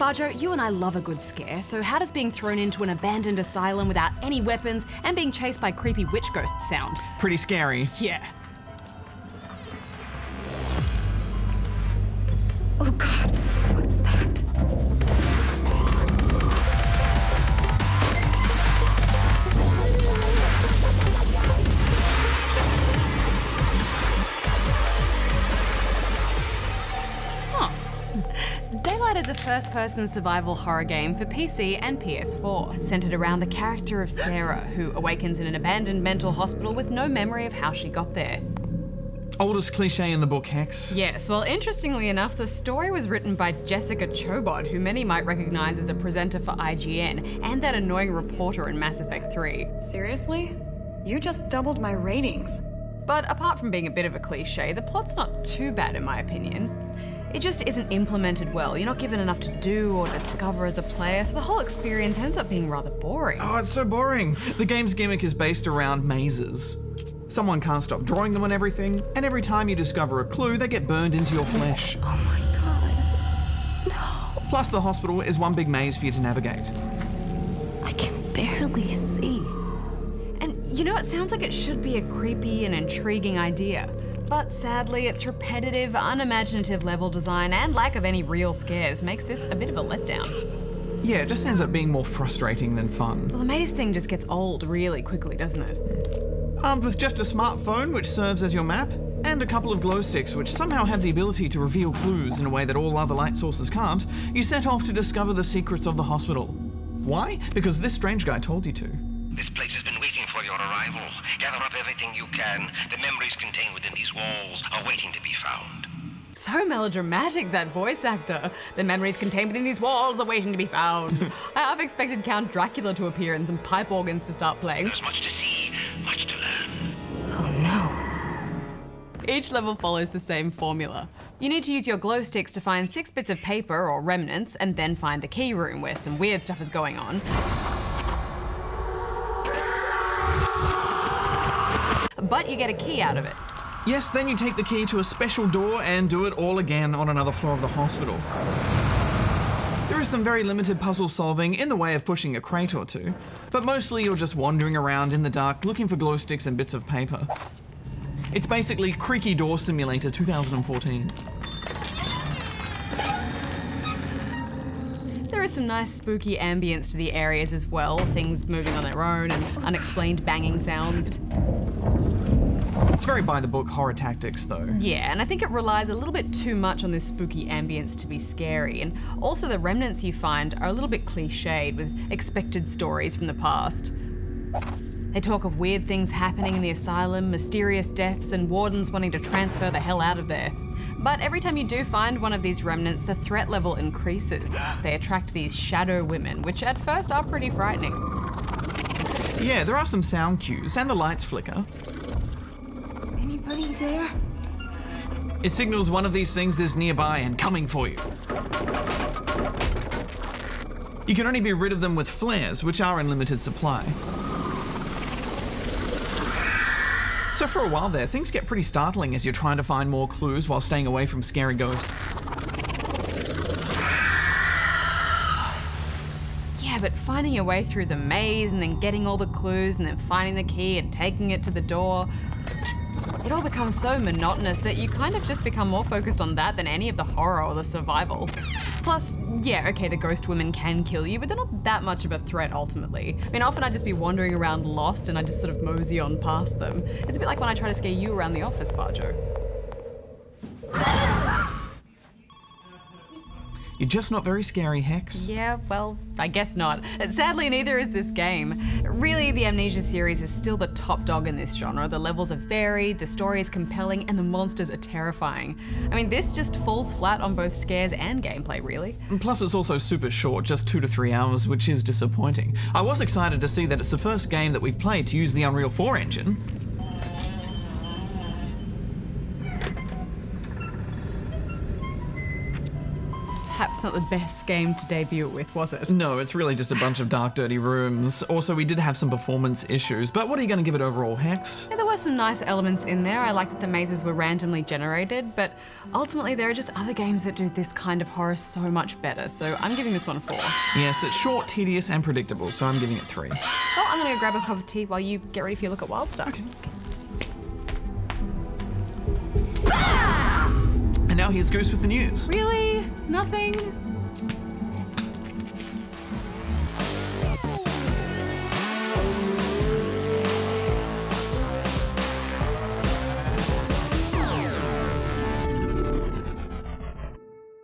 Barjo, you and I love a good scare, so how does being thrown into an abandoned asylum without any weapons and being chased by creepy witch ghosts sound? Pretty scary. Yeah. Oh God, what's that? Daylight is a first-person survival horror game for PC and PS4, centered around the character of Sarah, who awakens in an abandoned mental hospital with no memory of how she got there. Oldest cliche in the book, Hex. Yes, well, interestingly enough, the story was written by Jessica Chobot, who many might recognize as a presenter for IGN, and that annoying reporter in Mass Effect 3. Seriously? You just doubled my ratings. But apart from being a bit of a cliche, the plot's not too bad in my opinion. It just isn't implemented well. You're not given enough to do or discover as a player, so the whole experience ends up being rather boring. Oh, it's so boring. The game's gimmick is based around mazes. Someone can't stop drawing them on everything, and every time you discover a clue, they get burned into your flesh. Oh my God, no. Plus, the hospital is one big maze for you to navigate. I can barely see. And you know, it sounds like it should be a creepy and intriguing idea. But sadly, its repetitive, unimaginative level design and lack of any real scares makes this a bit of a letdown. Yeah, it just ends up being more frustrating than fun. Well, the maze thing just gets old really quickly, doesn't it? Armed with just a smartphone, which serves as your map, and a couple of glow sticks, which somehow have the ability to reveal clues in a way that all other light sources can't, you set off to discover the secrets of the hospital. Why? Because this strange guy told you to. This place has been waiting for your arrival. Gather up everything you can. The memories contained within these walls are waiting to be found. So melodramatic, that voice actor. The memories contained within these walls are waiting to be found. I half expected Count Dracula to appear and some pipe organs to start playing. There's much to see, much to learn. Oh no. Each level follows the same formula. You need to use your glow sticks to find 6 bits of paper or remnants and then find the key room where some weird stuff is going on. But you get a key out of it. Yes, then you take the key to a special door and do it all again on another floor of the hospital. There is some very limited puzzle solving in the way of pushing a crate or two, but mostly you're just wandering around in the dark looking for glow sticks and bits of paper. It's basically Creaky Door Simulator 2014. There is some nice spooky ambience to the areas as well, things moving on their own and unexplained banging sounds. It's very by-the-book horror tactics, though. Yeah, and I think it relies a little bit too much on this spooky ambience to be scary, and also the remnants you find are a little bit cliched with expected stories from the past. They talk of weird things happening in the asylum, mysterious deaths, and wardens wanting to transfer the hell out of there. But every time you do find one of these remnants, the threat level increases. They attract these shadow women, which at first are pretty frightening. Yeah, there are some sound cues, and the lights flicker. Anybody there? It signals one of these things is nearby and coming for you. You can only be rid of them with flares, which are in limited supply. So for a while there, things get pretty startling as you're trying to find more clues while staying away from scary ghosts. Yeah, but finding your way through the maze and then getting all the clues and then finding the key and taking it to the door, it all becomes so monotonous that you kind of just become more focused on that than any of the horror or the survival. Plus, yeah, okay, the ghost women can kill you, but they're not that much of a threat ultimately. I mean, often I'd just be wandering around lost and I just sort of mosey on past them. It's a bit like when I try to scare you around the office, Barjo. You're just not very scary, Hex. Yeah, well, I guess not. Sadly, neither is this game. Really, the Amnesia series is still the top dog in this genre. The levels are varied, the story is compelling, and the monsters are terrifying. I mean, this just falls flat on both scares and gameplay, really. And plus, it's also super short, just 2 to 3 hours, which is disappointing. I was excited to see that it's the first game that we've played to use the Unreal 4 engine. perhaps not the best game to debut with, was it? No, it's really just a bunch of dark, dirty rooms. Also, we did have some performance issues, but what are you going to give it overall, Hex? Yeah, there were some nice elements in there. I like that the mazes were randomly generated, but ultimately there are just other games that do this kind of horror so much better, so I'm giving this one a 4. Yes, it's short, tedious, and predictable, so I'm giving it 3. Well, I'm gonna go grab a cup of tea while you get ready for your look at Wildstar. Okay. And now here's Goose with the news. Really? Nothing?